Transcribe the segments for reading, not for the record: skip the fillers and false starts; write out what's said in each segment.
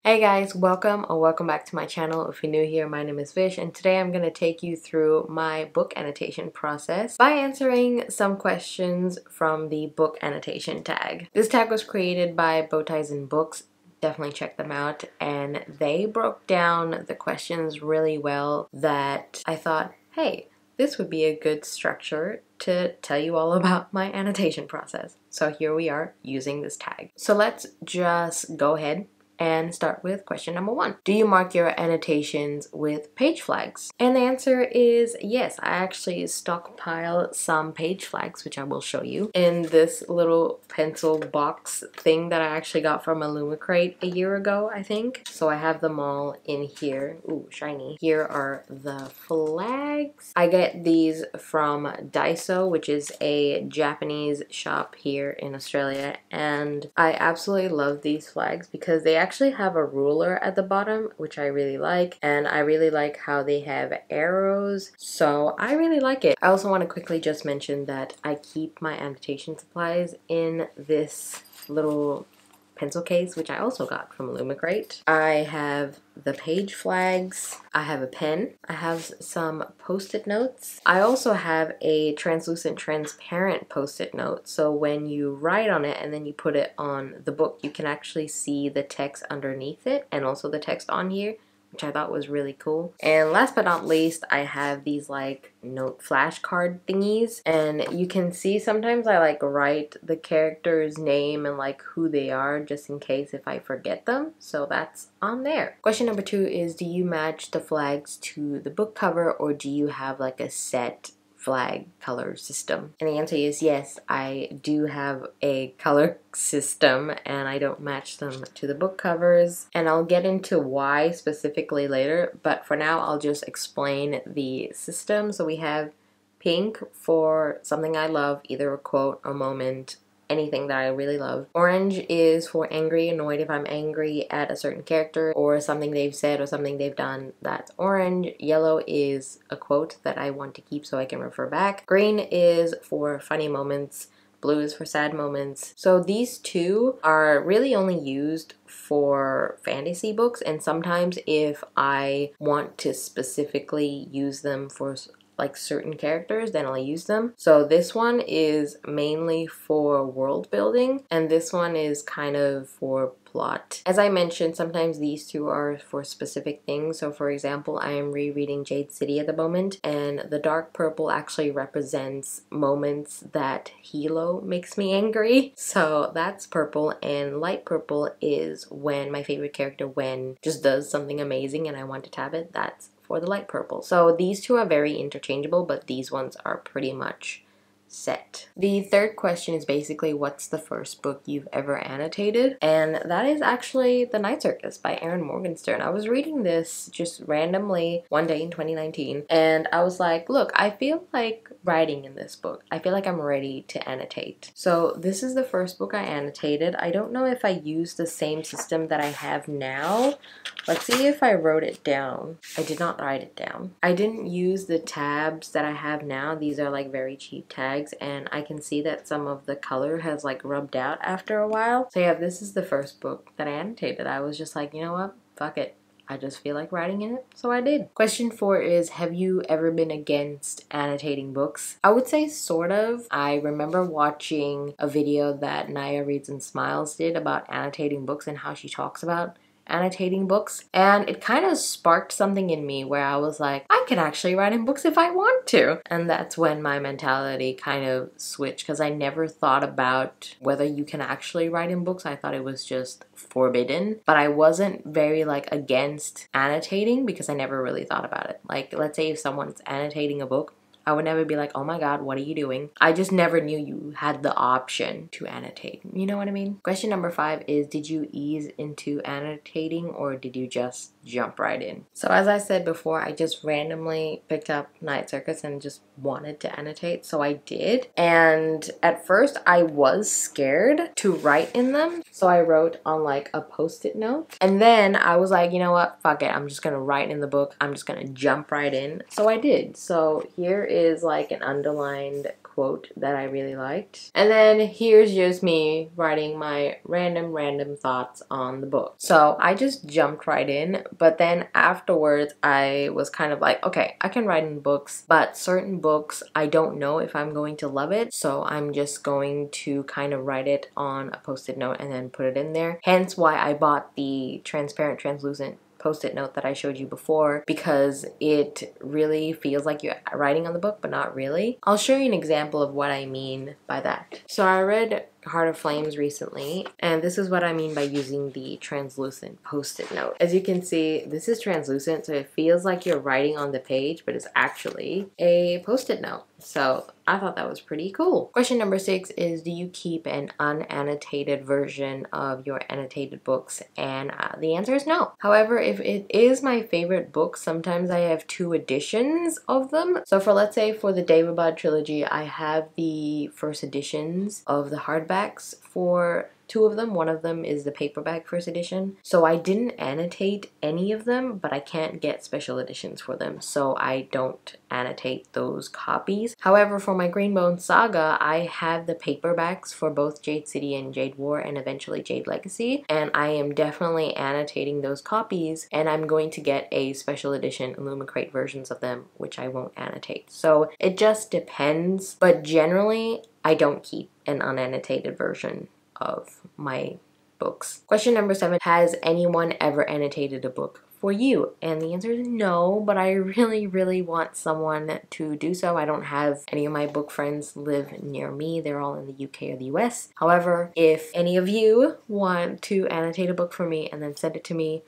Hey guys, welcome or welcome back to my channel. If you're new here, my name is Vish, and today I'm going to take you through my book annotation process by answering some questions from the book annotation tag. This tag was created by Bowties and Books. Definitely check them out, and they broke down the questions really well that I thought, hey, this would be a good structure to tell you all about my annotation process. So here we are using this tag. So let's just go ahead and start with question number 1. Do you mark your annotations with page flags? And the answer is yes. I actually stockpile some page flags, which I will show you, in this little pencil box thing that I actually got from Illumicrate a year ago, I think. So I have them all in here. Ooh, shiny. Here are the flags. I get these from Daiso, which is a Japanese shop here in Australia, and I absolutely love these flags because they actually have a ruler at the bottom, which I really like, and I really like how they have arrows, so I really like it. I also want to quickly just mention that I keep my annotation supplies in this little pencil case, which I also got from Illumicrate. I have the page flags, I have a pen, I have some post-it notes. I also have a translucent transparent post-it note, so when you write on it and then you put it on the book, you can actually see the text underneath it and also the text on here, which I thought was really cool. And last but not least, I have these like note flashcard thingies, and you can see sometimes I like write the character's name and like who they are just in case if I forget them, so that's on there. Question number 2 is, do you match the flags to the book cover, or do you have like a set flag color system? And the answer is yes, I do have a color system and I don't match them to the book covers, and I'll get into why specifically later, but for now I'll just explain the system. So we have pink for something I love, either a quote, a moment, anything that I really love. Orange is for angry, annoyed if I'm angry at a certain character or something they've said or something they've done. That's orange. Yellow is a quote that I want to keep so I can refer back. Green is for funny moments. Blue is for sad moments. So these two are really only used for fantasy books, and sometimes if I want to specifically use them for like certain characters, then I'll use them. So this one is mainly for world building, and this one is kind of for plot. As I mentioned, sometimes these two are for specific things. So for example, I am rereading Jade City at the moment, and the dark purple actually represents moments that Hilo makes me angry. So that's purple, and light purple is when my favorite character, Wen, just does something amazing and I want to tab it. That's for the light purple. So these two are very interchangeable, but these ones are pretty much set. The third question is basically, what's the first book you've ever annotated? And that is actually The Night Circus by Erin Morgenstern. I was reading this just randomly one day in 2019, and I was like, look, I feel like writing in this book. I feel like I'm ready to annotate. So this is the first book I annotated. I don't know if I used the same system that I have now. Let's see if I wrote it down. I did not write it down. I didn't use the tabs that I have now. These are like very cheap tags, and I can see that some of the color has like rubbed out after a while. So yeah, this is the first book that I annotated. I was just like, you know what? Fuck it. I just feel like writing in it, so I did. Question 4 is, have you ever been against annotating books? I would say sort of. I remember watching a video that Naya Reads and Smiles did about annotating books and how she talks about annotating books, and it kind of sparked something in me where I was like, I can actually write in books if I want to. And that's when my mentality kind of switched, because I never thought about whether you can actually write in books. I thought it was just forbidden, but I wasn't very like against annotating because I never really thought about it. Like, let's say if someone's annotating a book, I would never be like, oh my god, what are you doing? I just never knew you had the option to annotate. You know what I mean? Question number 5 is, did you ease into annotating or did you just jump right in? So as I said before, I just randomly picked up Night Circus and just wanted to annotate, so I did. And at first I was scared to write in them, so I wrote on like a post-it note. And then I was like, you know what? Fuck it. I'm just gonna write in the book. I'm just gonna jump right in. So I did. So here is like an underlined quote quote that I really liked. And then here's just me writing my random thoughts on the book. So I just jumped right in, but then afterwards I was kind of like, okay, I can write in books, but certain books I don't know if I'm going to love it, so I'm just going to kind of write it on a post-it note and then put it in there. Hence why I bought the transparent, translucent post-it note that I showed you before, because it really feels like you're writing on the book, but not really. I'll show you an example of what I mean by that. So I read Heart of Flames recently, and this is what I mean by using the translucent post-it note. As you can see, this is translucent, so it feels like you're writing on the page, but it's actually a post-it note. So I thought that was pretty cool. Question number 6 is, do you keep an unannotated version of your annotated books? And the answer is no. However, if it is my favorite book, sometimes I have 2 editions of them. So for, let's say, for the David Bud trilogy, I have the first editions of the hardbacks for 2 of them. One of them is the paperback first edition. So I didn't annotate any of them, but I can't get special editions for them, so I don't annotate those copies. However, for my Greenbone Saga, I have the paperbacks for both Jade City and Jade War, and eventually Jade Legacy, and I am definitely annotating those copies, and I'm going to get a special edition Illumicrate versions of them, which I won't annotate. So it just depends, but generally I don't keep an unannotated version of my books. Question number 7, has anyone ever annotated a book for you? And the answer is no, but I really want someone to do so. I don't have any of my book friends live near me. They're all in the UK or the US. However, if any of you want to annotate a book for me and then send it to me,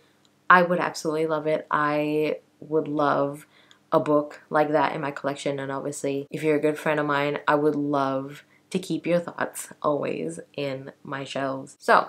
I would absolutely love it. I would love a book like that in my collection, and obviously if you're a good friend of mine, I would love to keep your thoughts always in my shelves. So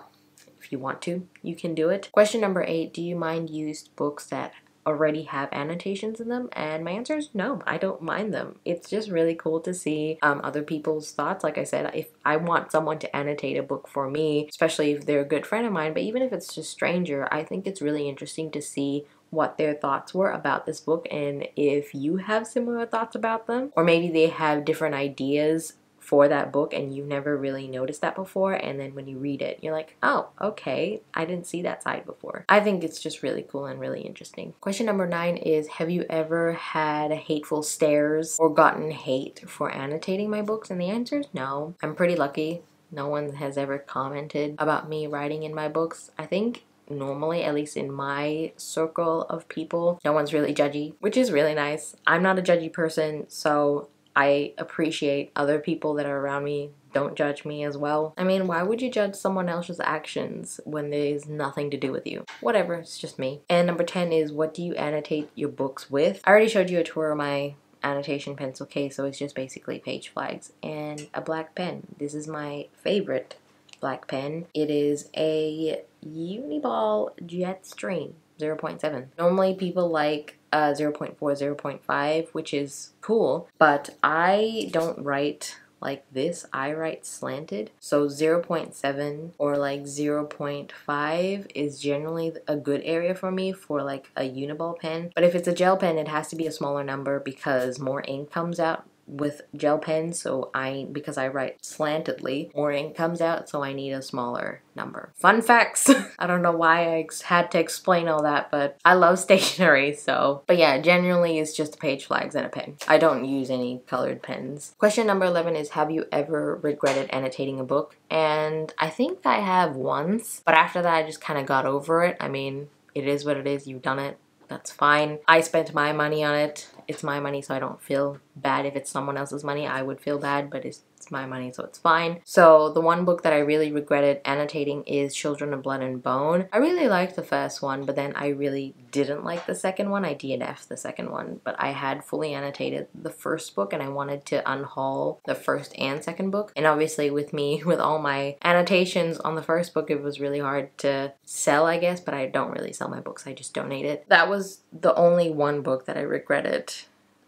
if you want to, you can do it. Question number 8, do you mind used books that already have annotations in them? And my answer is no, I don't mind them. It's just really cool to see other people's thoughts. Like I said, if I want someone to annotate a book for me, especially if they're a good friend of mine, but even if it's just a stranger, I think it's really interesting to see what their thoughts were about this book, and if you have similar thoughts about them, or maybe they have different ideas for that book and you've never really noticed that before, and then when you read it you're like, oh, okay, I didn't see that side before. I think it's just really cool and really interesting. Question number 9 is, have you ever had hateful stares or gotten hate for annotating my books? And the answer is no. I'm pretty lucky. No one has ever commented about me writing in my books. I think normally, at least in my circle of people, no one's really judgy, which is really nice. I'm not a judgy person, so I appreciate other people that are around me don't judge me as well. I mean, why would you judge someone else's actions when there's nothing to do with you? Whatever, it's just me. And number 10 is, what do you annotate your books with? I already showed you a tour of my annotation pencil case, so it's just basically page flags and a black pen. This is my favorite black pen. It is a Uniball Jetstream 0.7. Normally people like 0.4, 0.5, which is cool, but I don't write like this. I write slanted, so 0.7 or like 0.5 is generally a good area for me for like a Uniball pen. But if it's a gel pen, it has to be a smaller number because more ink comes out with gel pens, so because I write slantedly, more ink comes out, so I need a smaller number. Fun facts! I don't know why I had to explain all that, but I love stationery, so. But yeah, generally it's just page flags and a pen. I don't use any colored pens. Question number 11 is, have you ever regretted annotating a book? And I think I have once, but after that I just kind of got over it. I mean, it is what it is. You've done it. That's fine. I spent my money on it. It's my money, so I don't feel bad. If it's someone else's money, I would feel bad, but it's my money, so it's fine. So the one book that I really regretted annotating is Children of Blood and Bone. I really liked the first one, but then I really didn't like the second one. I DNF'd the second one, but I had fully annotated the first book and I wanted to unhaul the first and second book. And obviously with me, with all my annotations on the first book, it was really hard to sell, I guess, but I don't really sell my books. I just donate it. That was the only one book that I regretted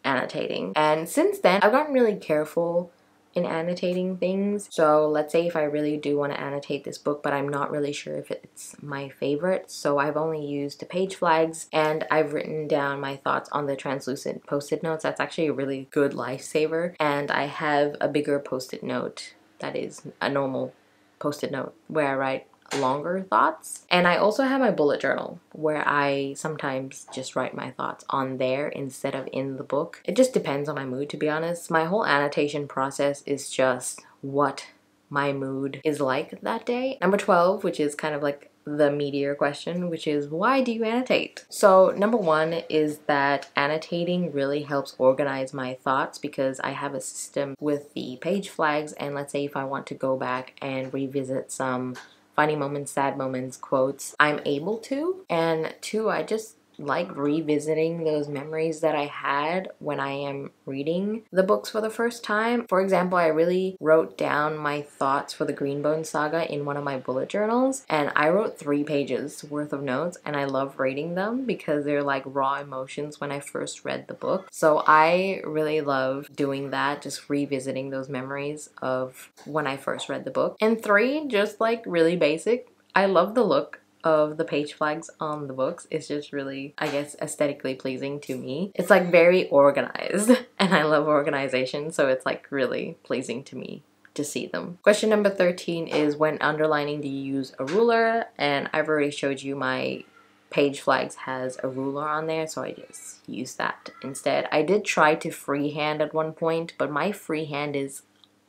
annotating. And since then, I've gotten really careful in annotating things. So let's say if I really do want to annotate this book, but I'm not really sure if it's my favorite, so I've only used the page flags and I've written down my thoughts on the translucent post-it notes. That's actually a really good lifesaver. And I have a bigger post-it note that is a normal post-it note where I write longer thoughts. And I also have my bullet journal where I sometimes just write my thoughts on there instead of in the book. It just depends on my mood, to be honest. My whole annotation process is just what my mood is like that day. Number 12, which is kind of like the meatier question, which is why do you annotate? So number 1 is that annotating really helps organize my thoughts because I have a system with the page flags, and let's say if I want to go back and revisit some funny moments, sad moments, quotes, I'm able to. And 2, I just like revisiting those memories that I had when I am reading the books for the first time. For example, I really wrote down my thoughts for the Greenbone saga in one of my bullet journals, and I wrote 3 pages worth of notes, and I love reading them because they're like raw emotions when I first read the book. So I really love doing that, just revisiting those memories of when I first read the book. And 3, just like really basic, I love the look of the page flags on the books. It's just really, I guess, aesthetically pleasing to me. It's like very organized and I love organization, so it's like really pleasing to me to see them. Question number 13 is when underlining, do you use a ruler? And I've already showed you my page flags has a ruler on there, so I just use that instead. I did try to freehand at one point, but my freehand is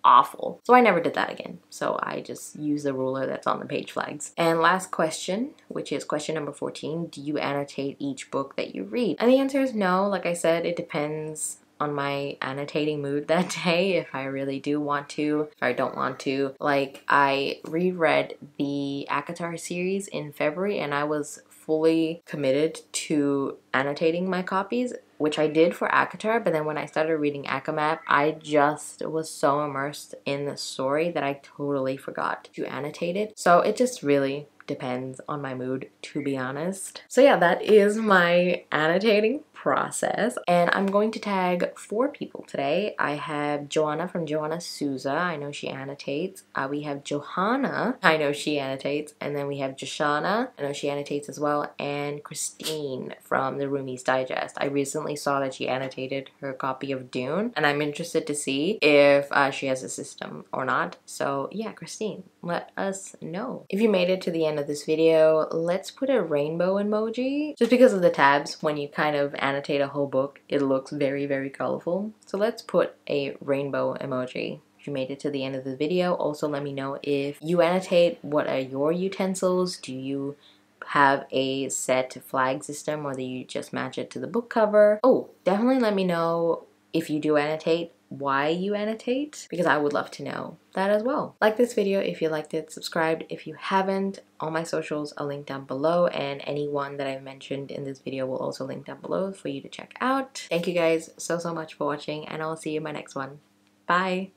awful, so I never did that again. So I just use the ruler that's on the page flags. And last question, which is question number 14, do you annotate each book that you read? And the answer is no. Like I said, it depends on my annotating mood that day, if I really do want to, if I don't want to. Like, I reread the ACOTAR series in February and I was fully committed to annotating my copies, which I did for ACOTAR, but then when I started reading ACOMAP, I just was so immersed in the story that I totally forgot to annotate it. So it just really depends on my mood, to be honest. So yeah, that is my annotating process, and I'm going to tag 4 people today. I have Joanna from Joanna Souza. I know she annotates. We have Johanna. I know she annotates. And then we have Joshana. I know she annotates as well. And Christine from the Roomies Digest. I recently saw that she annotated her copy of Dune, and I'm interested to see if she has a system or not. So yeah, Christine, let us know. If you made it to the end of this video, let's put a rainbow emoji. Just because of the tabs, when you kind of annotate a whole book, it looks very, very colorful. So let's put a rainbow emoji. If you made it to the end of the video, also let me know if you annotate. What are your utensils? Do you have a set flag system, or do you just match it to the book cover? Oh, definitely let me know if you do annotate, why you annotate, because I would love to know that as well. Like this video if you liked it, subscribe if you haven't. All my socials are linked down below, and anyone that I've mentioned in this video will also link down below for you to check out. Thank you guys so much for watching, and I'll see you in my next one. Bye!